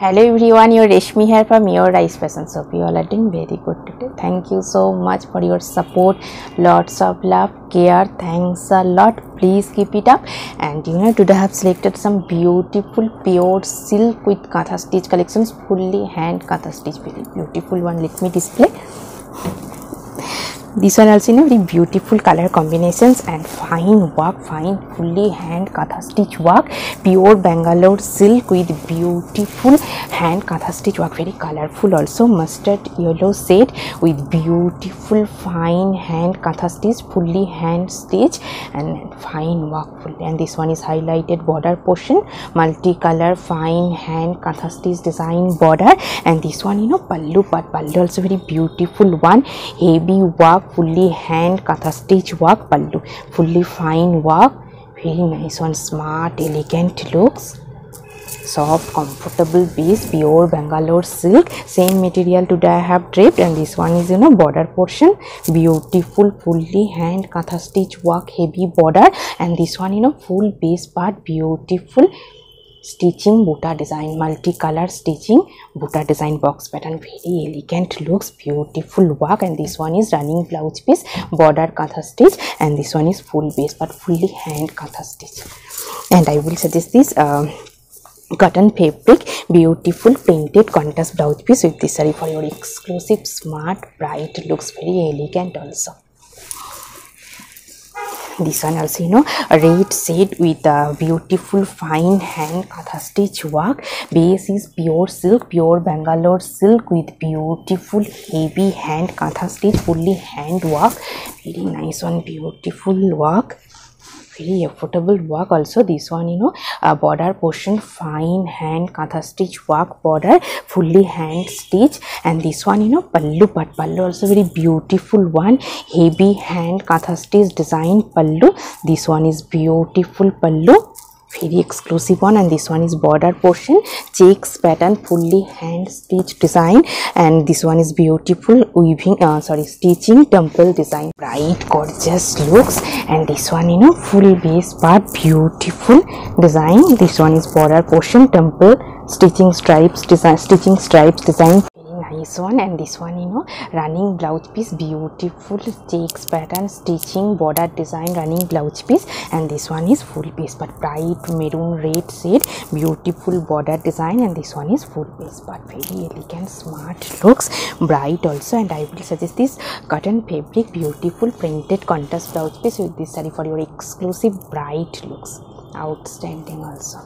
Hello everyone, your Reshmi here from your Rice Fashion Shop. You all are doing very good today. Thank you so much for your support. Lots of love, care. Thanks a lot. Please keep it up. And today I have selected some beautiful pure silk with Katha stitch collections. Fully hand Katha stitch. Very beautiful one. Let me display. This one also very beautiful color combinations and fine work, fine fully hand Katha stitch work, pure Bangalore silk with beautiful hand Katha stitch work, very colorful also, mustard yellow shade with beautiful fine hand Katha stitch, fully hand stitch and fine work fully. And this one is highlighted border portion, multicolor fine hand Katha stitch design border. And this one pallu part, pallu also very beautiful one, heavy work, fully hand Katha stitch work, pallu fully fine work, very nice one, smart elegant looks, soft comfortable base, pure Bangalore silk, same material today I have draped. And this one is border portion, beautiful fully hand Katha stitch work, heavy border. And this one full base part, beautiful stitching buta design, multicolor stitching buta design box pattern, very elegant looks, beautiful work. And this one is running blouse piece, border Katha stitch, and this one is full base but fully hand Katha stitch. And I will suggest this cotton fabric, beautiful printed contrast blouse piece with this saree for your exclusive smart bright looks, very elegant also. This one also a red shade with a beautiful fine hand Katha stitch work, base is pure silk, pure Bangalore silk with beautiful heavy hand Katha stitch, fully hand work, very nice one, beautiful work, very affordable work also. This one a border portion, fine hand Katha stitch work border, fully hand stitch. And this one pallu part, pallu also very beautiful one, heavy hand Katha stitch design pallu. This one is beautiful pallu, very exclusive one. And this one is border portion, checks pattern, fully hand stitch design. And this one is beautiful weaving stitching temple design, bright gorgeous looks. And this one full base part, beautiful design. This one is border portion, temple stitching stripes design, nice one. And this one running blouse piece, beautiful checks pattern stitching border design, running blouse piece. And this one is full base but bright maroon red shade, beautiful border design. And this one is full base but very elegant smart looks, bright also. And I will suggest this cotton fabric, beautiful printed contrast blouse piece with this saree for your exclusive bright looks, outstanding also.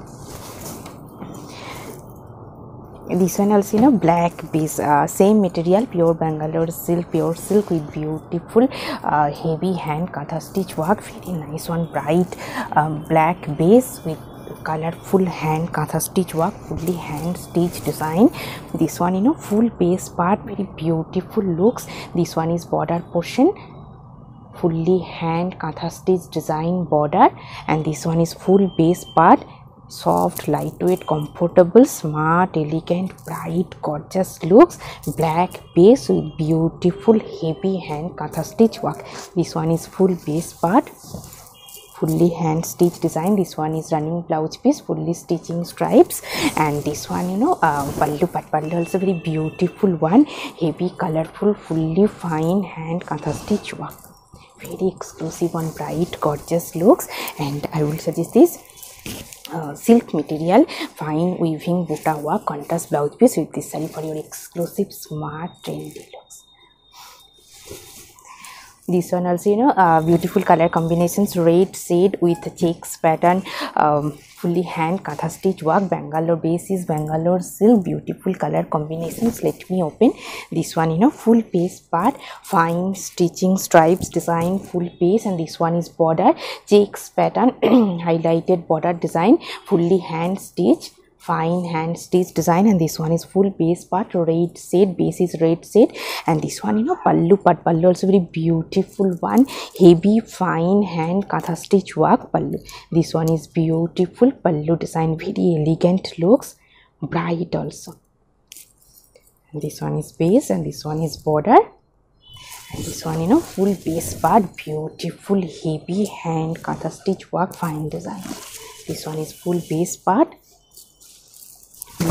This one also black base, same material, pure Bangalore silk, pure silk with beautiful heavy hand Katha stitch work, very nice one, bright black base with colorful hand Katha stitch work, fully hand stitch design. This one full base part, very beautiful looks. This one is border portion, fully hand Katha stitch design border. And this one is full base part, soft lightweight comfortable smart elegant bright gorgeous looks, black base with beautiful heavy hand Katha stitch work. This one is full base part, fully hand stitch design. This one is running blouse piece, fully stitching stripes. And this one pallu part, pallu also very beautiful one, heavy colorful fully fine hand Katha stitch work, very exclusive one, bright gorgeous looks. And I will suggest this silk material, fine weaving buta work, contrast blouse piece with this saree for your exclusive smart trendy looks. This one also beautiful color combinations, red shade with checks pattern, fully hand Katha stitch work, Bangalore base is Bangalore silk, beautiful color combinations. Let me open this one full base part, fine stitching stripes design, full base. And this one is border checks pattern highlighted border design, fully hand stitch, fine hand stitch design. And this one is full base part, red shade, base is red shade. And this one pallu part, pallu also very beautiful one, heavy fine hand Katha stitch work pallu. This one is beautiful pallu design, very elegant looks, bright also. And this one is base and this one is border. And this one full base part, beautiful heavy hand Katha stitch work, fine design. This one is full base part,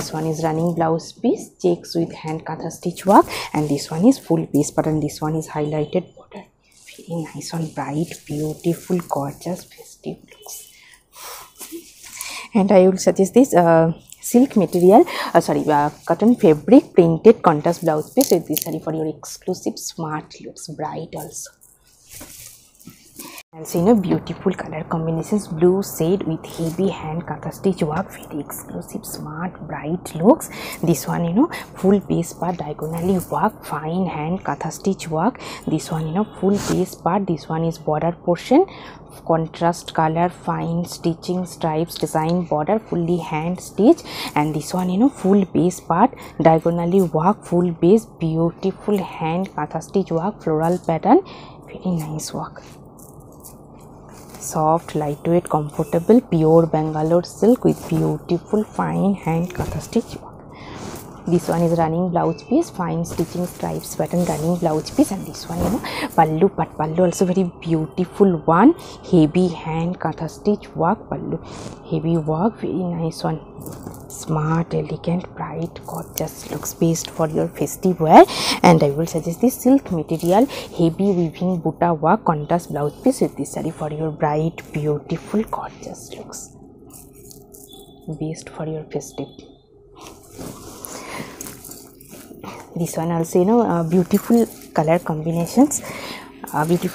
this one is running blouse piece, checks with hand katha stitch work, and this one is full piece pattern. This one is highlighted border. Very nice one, bright, beautiful, gorgeous, festive looks. And I will suggest this silk material, cotton fabric printed contrast blouse piece with this saree for your exclusive smart looks, bright also. Also, beautiful color combinations, blue shade with heavy hand katha stitch work, very exclusive, smart, bright looks. This one, full base part diagonally work, fine hand katha stitch work. This one, full base part. This one is border portion, contrast color, fine stitching, stripes, design, border, fully hand stitch. And this one, full base part diagonally work, full base, beautiful hand katha stitch work, floral pattern, very nice work. Soft, lightweight, comfortable, pure Bangalore silk with beautiful fine hand katha stitch work. This one is running blouse piece, fine stitching, stripes pattern, running blouse piece. And this one, pallu, but pallu also very beautiful one, heavy hand katha stitch work, pallu, heavy work, very nice one, smart, elegant, bright, gorgeous looks, based for your festive wear. And I will suggest this silk material, heavy weaving butta work, contrast blouse piece with this saree for your bright, beautiful, gorgeous looks, based for your festive. This one also, beautiful color combinations. Reddish,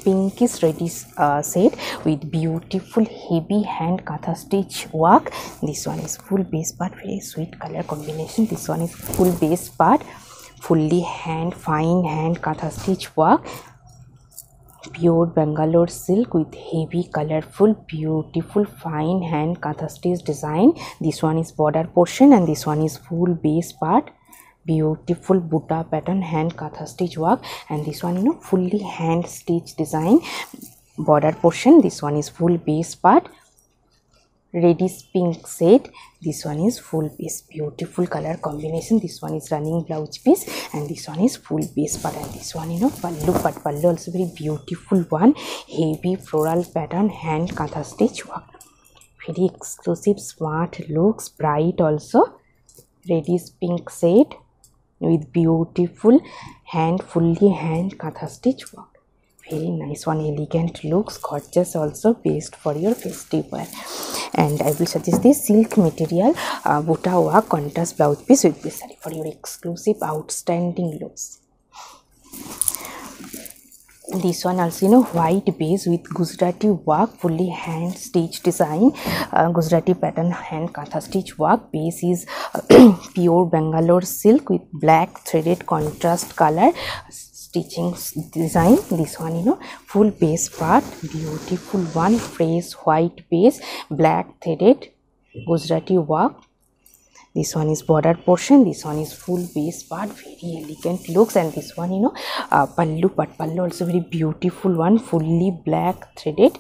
pinkish reddish shade with beautiful heavy hand katha stitch work. This one is full base part, very sweet color combination. This one is full base part, fully fine hand katha stitch work, pure Bangalore silk with heavy, colorful, beautiful, fine hand katha stitch design. This one is border portion, and this one is full base part, beautiful butta pattern, hand katha stitch work. And this one, fully hand stitch design, border portion. This one is full base part, reddish pink shade. This one is full base, beautiful color combination. This one is running blouse piece, and this one is full base part. And this one, pallu, but pallu also very beautiful one, heavy floral pattern, hand katha stitch work, very exclusive, smart looks, bright also, reddish pink shade with beautiful fully hand katha stitch work, very nice one, elegant looks, gorgeous also, based for your festive wear. And I will suggest this silk material, butta work, contrast blouse piece with this saree for your exclusive, outstanding looks. This one also, white base with Gujarati work, fully hand stitch design, Gujarati pattern, hand katha stitch work. Base is pure Bangalore silk with black threaded contrast color stitching design. This one, full base part, beautiful one, fresh white base, black threaded Gujarati work. This one is border portion. This one is full base part, very elegant looks. And this one, pallu, but pallu also very beautiful one, fully black threaded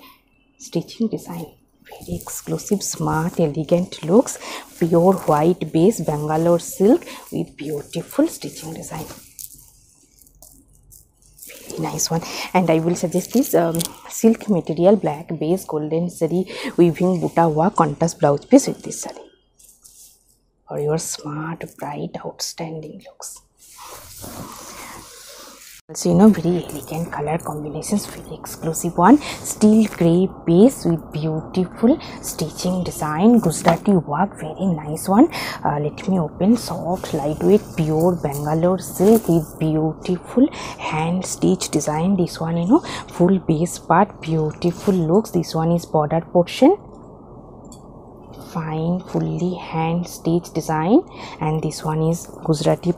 stitching design, very exclusive, smart, elegant looks, pure white base Bangalore silk with beautiful stitching design, very nice one. And I will suggest this silk material, black base, golden zari weaving butta work, contrast blouse piece with this saree for your smart, bright, outstanding looks. Also, very elegant color combinations, very exclusive one, steel grey base with beautiful stitching design, Gujarati work, very nice one. Let me open, soft, lightweight, pure Bangalore silk with beautiful hand stitch design. This one, full base part, beautiful looks. This one is border portion, fine fully hand stitch design. And this one is Gujarati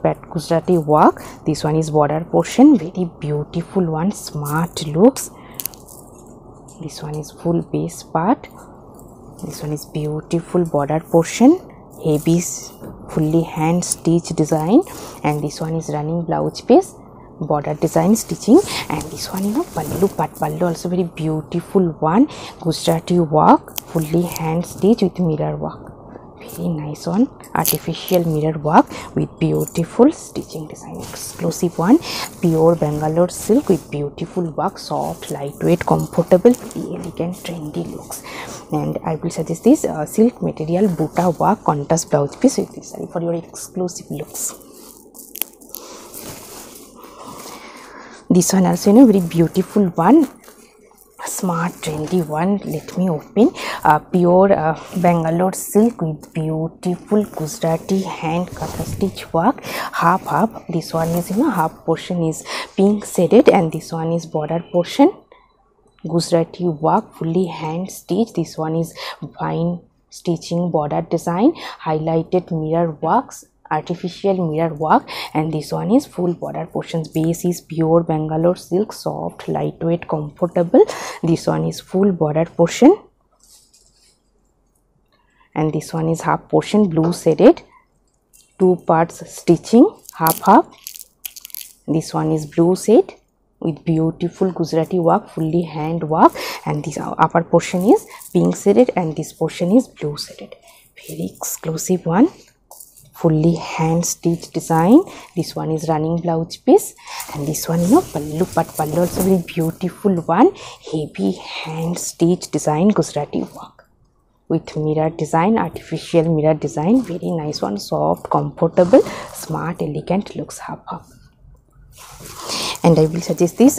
work. This one is border portion, very beautiful one, smart looks. This one is full base part. This one is beautiful border portion, heavy fully hand stitch design. And this one is running blouse piece, border design stitching. And this one, pallu, but pallu also very beautiful one, Gujarati work, fully hand stitch with mirror work, very nice one, artificial mirror work with beautiful stitching design, exclusive one, pure Bangalore silk with beautiful work, soft, lightweight, comfortable, very elegant, trendy looks. And I will suggest this silk material buta work contrast blouse piece with this saree for your exclusive looks. This one also, you know, very beautiful one, smart trendy one. Let me open. Pure Bangalore silk with beautiful Gujarati hand katha stitch work, half. This one is, you know, half portion is pink shaded and this one is border portion Gujarati work, fully hand stitch. This one is fine stitching border design, highlighted mirror works, artificial mirror work, and this one is full border portions. Base is pure Bangalore silk, soft, lightweight, comfortable. This one is full border portion and this one is half portion blue shaded, 2 parts stitching, half. This one is blue shade with beautiful Gujarati work, fully hand work, and this upper portion is pink shaded and this portion is blue shaded. Very exclusive one, fully hand stitch design. This one is running blouse piece and this one, you know, pallu, but pallu also very beautiful one, heavy hand stitch design Gujarati work with mirror design, artificial mirror design. Very nice one, soft, comfortable, smart, elegant looks, half. And I will suggest this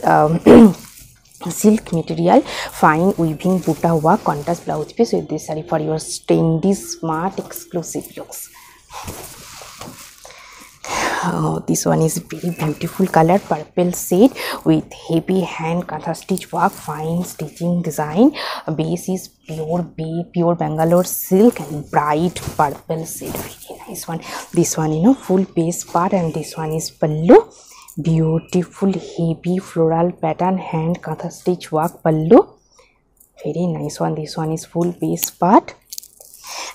silk material fine weaving buta work contrast blouse piece with this saree for your trendy, smart, exclusive looks. This one is very beautiful color, purple shade with heavy hand katha stitch work, fine stitching design. Base is pure Bangalore silk and bright purple shade. Very nice one. This one, you know, full base part and this one is pallu. Beautiful heavy floral pattern hand katha stitch work pallu. Very nice one. This one is full base part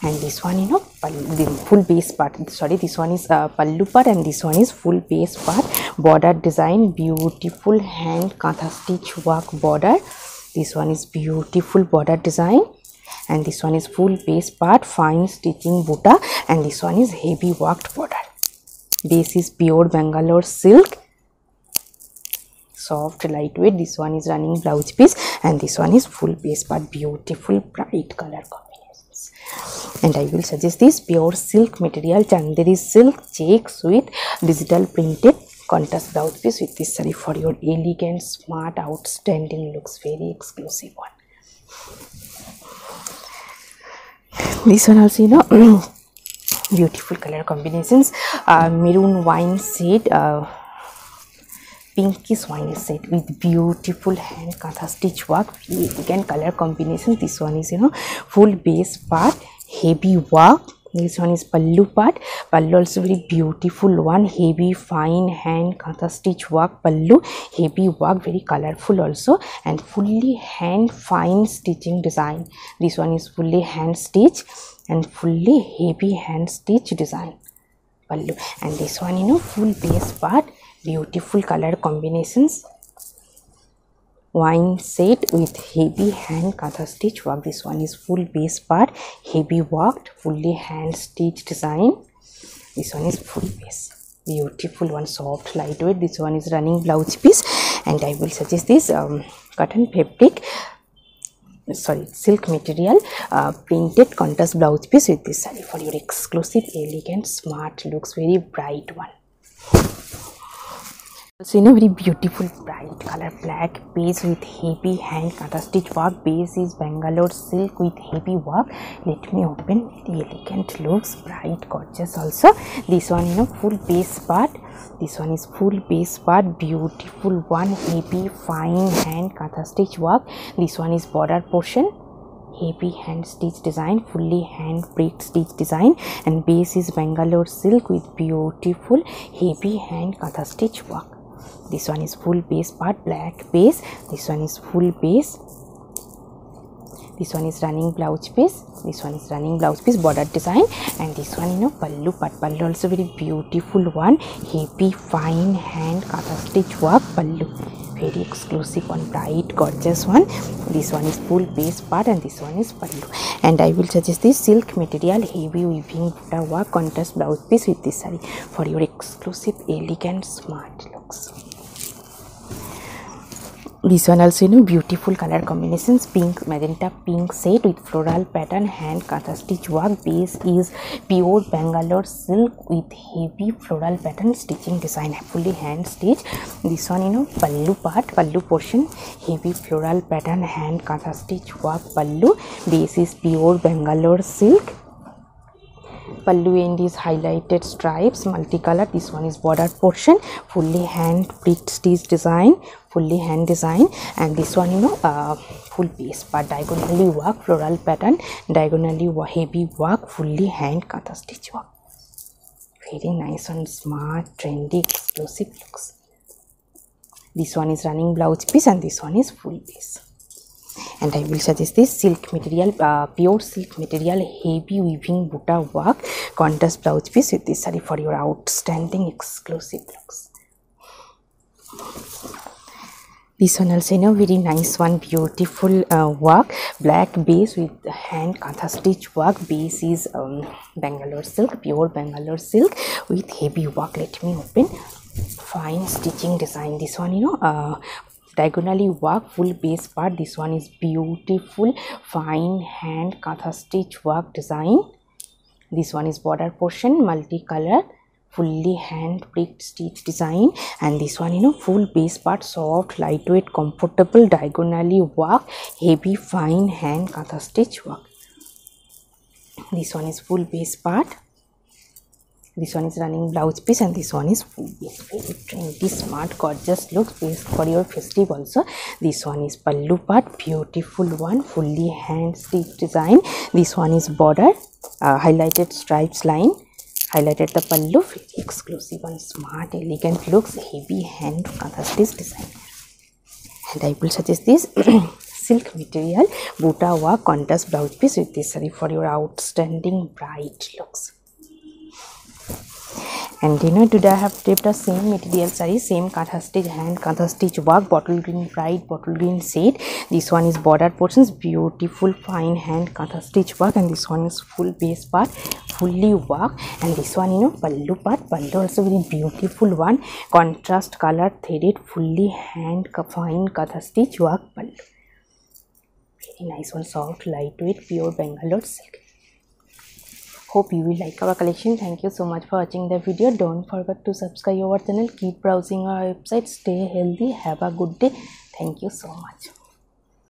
and this one, you know, full base part, sorry, this one is pallu part and this one is full base part. Border design, beautiful hand katha stitch work border. This one is beautiful border design and this one is full base part, fine stitching buta, and this one is heavy worked border. Base is pure Bangalore silk, soft, lightweight. This one is running blouse piece and this one is full base part. Beautiful bright color combinations. And I will suggest this pure silk material Chanderi silk checks with digital printed contrast blouse piece with this saree for your elegant, smart, outstanding looks. Very exclusive one. This one also, you know, beautiful color combinations, maroon wine shade, pinkish wine shade with beautiful hand katha stitch work. Again color combination. This one is, you know, full base part, heavy work. This one is pallu part. Pallu also very beautiful one, heavy fine hand katha stitch work pallu, heavy work, very colorful also, and fully hand fine stitching design. This one is fully hand stitch and fully heavy hand stitch design pallu, and this one, you know, full base part, beautiful color combinations, wine shade with heavy hand katha stitch work. This one is full base part, heavy worked, fully hand stitch design. This one is full base, beautiful one, soft, lightweight. This one is running blouse piece and I will suggest this cotton fabric, sorry, silk material printed contrast blouse piece with this saree for your exclusive, elegant, smart looks. Very bright one. So, you know, very beautiful bright color, black base with heavy hand katha stitch work. Base is Bangalore silk with heavy work. Let me open. Very elegant looks, bright, gorgeous also. This one, you know, full base part. This one is full base part, beautiful one, heavy fine hand katha stitch work. This one is border portion, heavy hand stitch design, fully hand break stitch design, and base is Bangalore silk with beautiful heavy hand katha stitch work. This one is full base part, black base. This one is full base. This one is running blouse piece. This one is running blouse piece, border design, and this one, you know, pallu part. Pallu also very beautiful one, heavy fine hand katha stitch work pallu. Very exclusive one, bright, gorgeous one. This one is full base part and this one is pallu. And I will suggest this silk material heavy weaving buta work contrast blouse piece with this saree for your exclusive, elegant, smart looks. This one also, you know, beautiful color combinations, pink, magenta, pink set with floral pattern, hand katha stitch work. Base is pure Bangalore silk with heavy floral pattern, stitching design fully hand stitch. This one, you know, pallu part, pallu portion, heavy floral pattern, hand katha stitch work pallu. Base is pure Bangalore silk. Pallu end is highlighted stripes, multicolor. This one is border portion, fully hand pricked stitch design, fully hand design. And this one, you know, full piece part, diagonally work, floral pattern, diagonally heavy work, fully hand katha stitch work. Very nice one, smart, trendy, exclusive looks. This one is running blouse piece and this one is full piece. And I will suggest this silk material, pure silk material, heavy weaving butta work, contrast blouse piece with this saree for your outstanding exclusive looks. This one also, you know, very nice one, beautiful work, black base with hand katha stitch work. Base is Bangalore silk, pure Bangalore silk with heavy work. Let me open. Fine stitching design. This one, you know, diagonally work, full base part. This one is beautiful fine hand katha stitch work design. This one is border portion, multicolor, fully hand pricked stitch design. And this one, you know, full base part, soft, lightweight, comfortable, diagonally work, heavy fine hand katha stitch work. This one is full base part. This one is running blouse piece and this one is full base. Very trendy, smart, gorgeous looks, based for your festive also. This one is pallu part, beautiful one, fully hand stitch design. This one is border, highlighted stripes line, highlighted the pallu. Very exclusive one, smart, elegant looks, heavy hand katha stitch design. And I will suggest this silk material, butta work, contrast blouse piece with this saree for your outstanding bright looks. And you know, today I have taped the same material saree, same katha stitch, hand katha stitch work, bottle green bright, bottle green shade. This one is border portions, beautiful fine hand katha stitch work, and this one is full base part, fully work. And this one, you know, pallu part, pallu also very beautiful one, contrast color threaded, fully hand fine katha stitch work pallu. Very nice one, soft, lightweight, pure Bangalore silk. Hope you will like our collection. Thank you so much for watching the video. Don't forget to subscribe our channel. Keep browsing our website. Stay healthy. Have a good day. Thank you so much.